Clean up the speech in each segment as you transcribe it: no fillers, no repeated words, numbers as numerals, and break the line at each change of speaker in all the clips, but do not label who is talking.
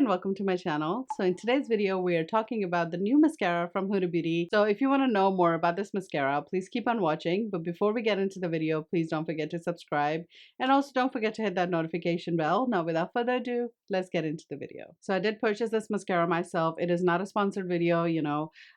and welcome to my channel. So in today's video, we are talking about the new mascara from Huda Beauty. So if you want to know more about this mascara, please keep on watching. But before we get into the video, please don't forget to subscribe. And also don't forget to hit that notification bell. Now without further ado, let's get into the video. So I did purchase this mascara myself. It is not a sponsored video,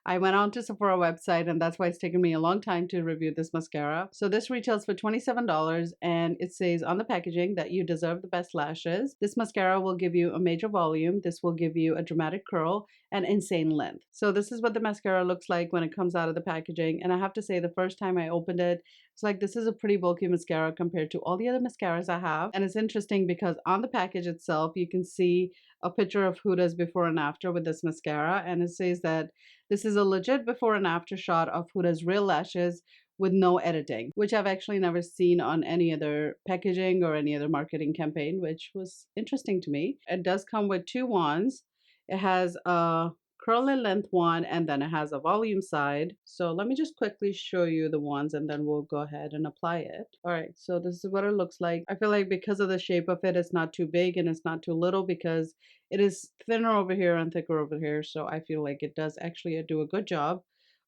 I went on to Sephora website and that's why it's taken me a long time to review this mascara. So this retails for $27 and it says on the packaging that you deserve the best lashes. This mascara will give you a major volume. This will give you a dramatic curl and insane length. So this is what the mascara looks like when it comes out of the packaging. And I have to say the first time I opened it, it's like this is a pretty bulky mascara compared to all the other mascaras I have. And it's interesting because on the package itself, you can see a picture of Huda's before and after with this mascara. And it says that this is a legit before and after shot of Huda's real lashes with no editing, which I've actually never seen on any other packaging or any other marketing campaign, which was interesting to me. It does come with two wands. It has a curl and length wand and then it has a volume side. So let me just quickly show you the wands and then we'll go ahead and apply it. All right, so this is what it looks like. I feel like because of the shape of it, it's not too big and it's not too little because it is thinner over here and thicker over here. So I feel like it does actually do a good job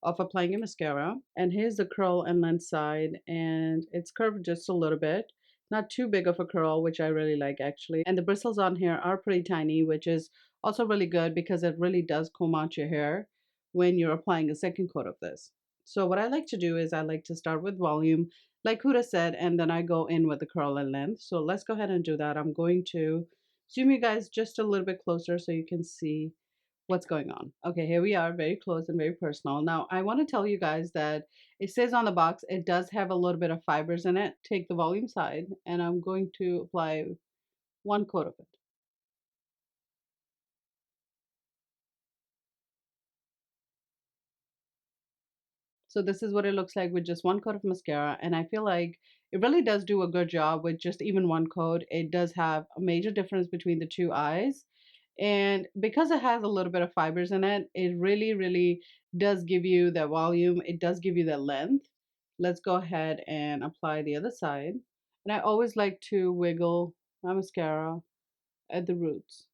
of applying a mascara. And here's the curl and length side, and it's curved just a little bit, not too big of a curl, which I really like actually. And the bristles on here are pretty tiny, which is also really good because it really does comb out your hair when you're applying a second coat of this. So what I like to do is I like to start with volume like Huda said, and then I go in with the curl and length. So let's go ahead and do that. I'm going to zoom you guys just a little bit closer so you can see what's going on. Okay, here we are, very close and very personal. Now, I want to tell you guys that it says on the box, it does have a little bit of fibers in it. Take the volume side, and I'm going to apply one coat of it. So this is what it looks like with just one coat of mascara, and I feel like it really does do a good job with just even one coat. It does have a major difference between the two eyes. And because it has a little bit of fibers in it, it really does give you that volume. It does give you that length. Let's go ahead and apply the other side. And I always like to wiggle my mascara at the roots.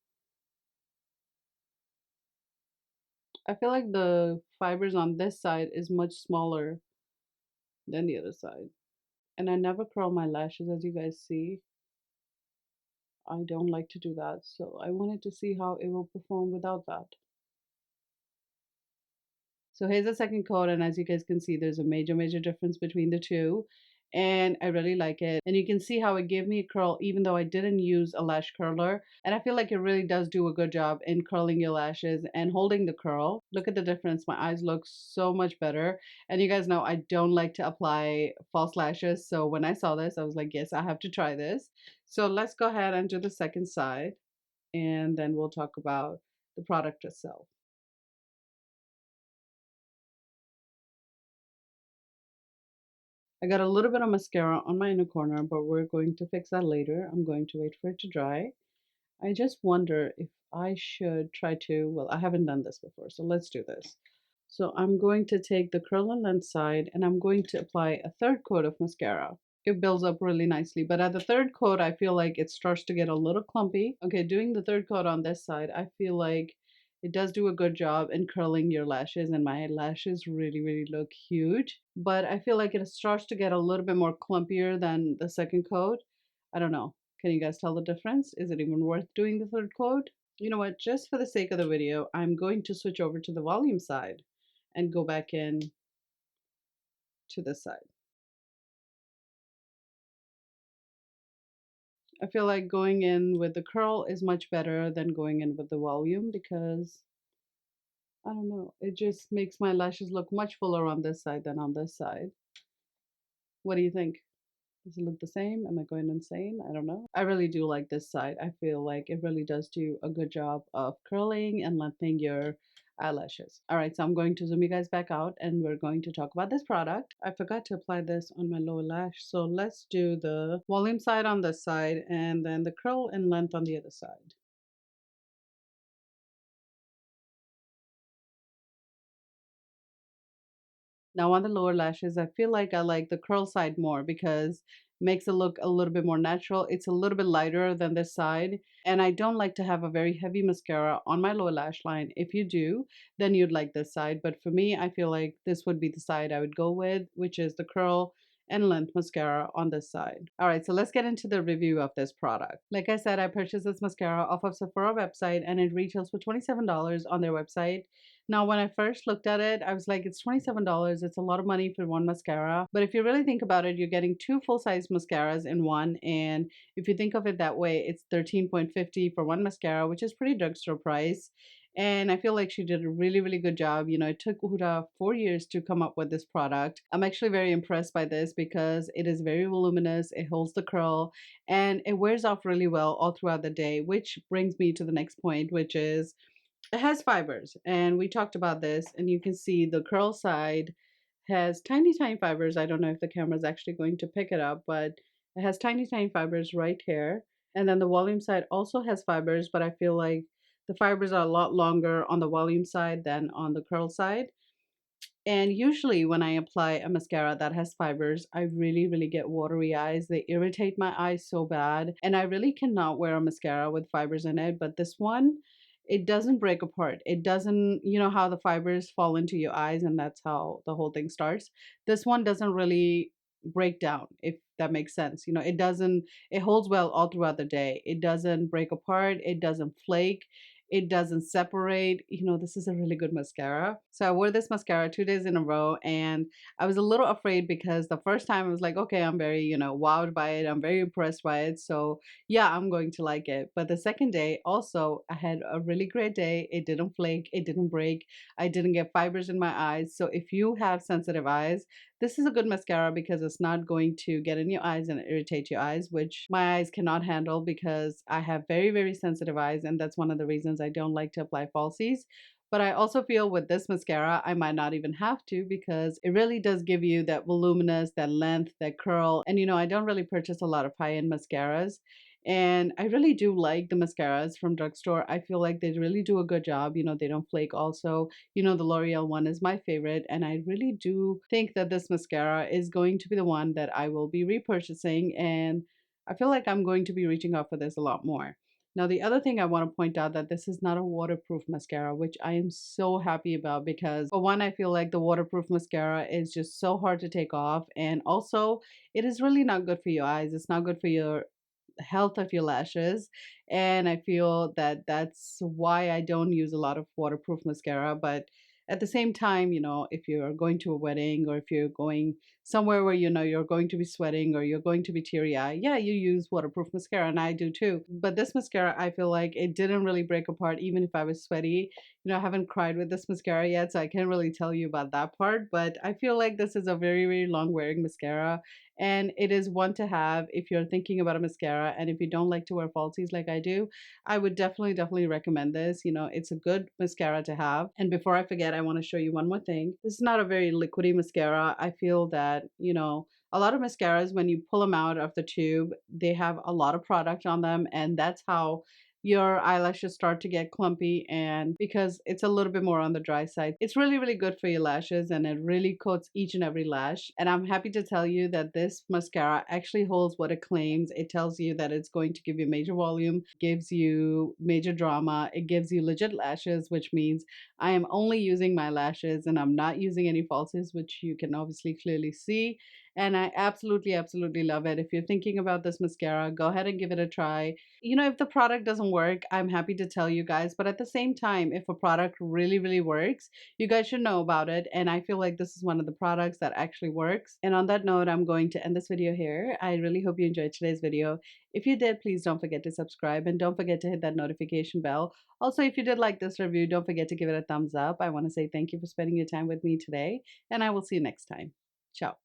I feel like the fibers on this side is much smaller than the other side. And I never curl my lashes, as you guys see. I don't like to do that. So I wanted to see how it will perform without that. So here's the second coat, and as you guys can see, there's a major difference between the two, and I really like it. And you can see how it gave me a curl even though I didn't use a lash curler, and I feel like it really does do a good job in curling your lashes and holding the curl. Look at the difference. My eyes look so much better, and you guys know I don't like to apply false lashes, so when I saw this I was like, yes, I have to try this. So let's go ahead and do the second side, and then we'll talk about the product itself. I got a little bit of mascara on my inner corner, but we're going to fix that later. I'm going to wait for it to dry. I just wonder if I should try to, well, I haven't done this before, so let's do this. So I'm going to take the curl and length side and I'm going to apply a third coat of mascara. It builds up really nicely, but at the third coat, I feel like it starts to get a little clumpy. Okay, doing the third coat on this side, I feel like it does do a good job in curling your lashes, and my lashes really look huge. But I feel like it starts to get a little bit more clumpier than the second coat. I don't know. Can you guys tell the difference? Is it even worth doing the third coat? You know what? Just for the sake of the video, I'm going to switch over to the volume side and go back in to this side. I feel like going in with the curl is much better than going in with the volume because I don't know, it just makes my lashes look much fuller on this side than on this side. What do you think? Does it look the same? Am I going insane? I don't know. I really do like this side. I feel like it really does do a good job of curling and lengthening your eyelashes. All right, so I'm going to zoom you guys back out and we're going to talk about this product. I forgot to apply this on my lower lash. So let's do the volume side on this side and then the curl and length on the other side. Now on the lower lashes, I feel like I like the curl side more because makes it look a little bit more natural. It's a little bit lighter than this side. And I don't like to have a very heavy mascara on my lower lash line. If you do, then you'd like this side. But for me, I feel like this would be the side I would go with, which is the curl and length mascara on this side. All right, so let's get into the review of this product. Like I said, I purchased this mascara off of Sephora website and it retails for $27 on their website. Now, when I first looked at it, I was like, it's $27. It's a lot of money for one mascara. But if you really think about it, you're getting two full-size mascaras in one. And if you think of it that way, it's $13.50 for one mascara, which is pretty drugstore price. And I feel like she did a really, really good job. You know, it took Huda 4 years to come up with this product. I'm actually very impressed by this because it is very voluminous, it holds the curl, and it wears off really well all throughout the day, which brings me to the next point, which is it has fibers. And we talked about this, and you can see the curl side has tiny, tiny fibers. I don't know if the camera is actually going to pick it up, but it has tiny, tiny fibers right here. And then the volume side also has fibers, but I feel like the fibers are a lot longer on the volume side than on the curl side. And usually, when I apply a mascara that has fibers, I really, really get watery eyes. They irritate my eyes so bad. And I really cannot wear a mascara with fibers in it. But this one, it doesn't break apart. It doesn't, you know, how the fibers fall into your eyes, and that's how the whole thing starts. This one doesn't really break down, if that makes sense. You know, it holds well all throughout the day. It doesn't break apart. It doesn't flake. It doesn't separate. You know, this is a really good mascara. So I wore this mascara 2 days in a row, and I was a little afraid because the first time I was like, okay, I'm very, you know, wowed by it. I'm very impressed by it. So yeah, I'm going to like it. But the second day, also, I had a really great day. It didn't flake, it didn't break. I didn't get fibers in my eyes. So if you have sensitive eyes, this is a good mascara because it's not going to get in your eyes and irritate your eyes, which my eyes cannot handle because I have very, very sensitive eyes. And that's one of the reasons I don't like to apply falsies. But I also feel with this mascara, I might not even have to because it really does give you that voluminous, that length, that curl. And you know, I don't really purchase a lot of high-end mascaras. And I really do like the mascaras from drugstore. I feel like they really do a good job. You know, they don't flake also. You know, the L'Oreal one is my favorite. And I really do think that this mascara is going to be the one that I will be repurchasing. And I feel like I'm going to be reaching out for this a lot more. Now, the other thing I want to point out that this is not a waterproof mascara, which I am so happy about because for one, I feel like the waterproof mascara is just so hard to take off. And also, it is really not good for your eyes. It's not good for your health of your lashes. And I feel that that's why I don't use a lot of waterproof mascara. But at the same time, you know, if you're going to a wedding or if you're going somewhere where you know you're going to be sweating or you're going to be teary eyed, yeah, you use waterproof mascara, and I do too. But this mascara, I feel like it didn't really break apart even if I was sweaty. You know, I haven't cried with this mascara yet, so I can't really tell you about that part. But I feel like this is a very, very long wearing mascara, and it is one to have if you're thinking about a mascara. And if you don't like to wear falsies like I do, I would definitely, definitely recommend this. You know, it's a good mascara to have. And before I forget, I want to show you one more thing. This is not a very liquidy mascara. I feel that, you know, a lot of mascaras, when you pull them out of the tube, they have a lot of product on them, and that's how your eyelashes start to get clumpy. And because it's a little bit more on the dry side, it's really, really good for your lashes, and it really coats each and every lash. And I'm happy to tell you that this mascara actually holds what it claims. It tells you that it's going to give you major volume, gives you major drama, it gives you legit lashes, which means I am only using my lashes and I'm not using any falsies, which you can obviously clearly see. And I absolutely, absolutely love it. If you're thinking about this mascara, go ahead and give it a try. You know, if the product doesn't work, I'm happy to tell you guys. But at the same time, if a product really, really works, you guys should know about it. And I feel like this is one of the products that actually works. And on that note, I'm going to end this video here. I really hope you enjoyed today's video. If you did, please don't forget to subscribe and don't forget to hit that notification bell. Also, if you did like this review, don't forget to give it a thumbs up. I want to say thank you for spending your time with me today, and I will see you next time. Ciao.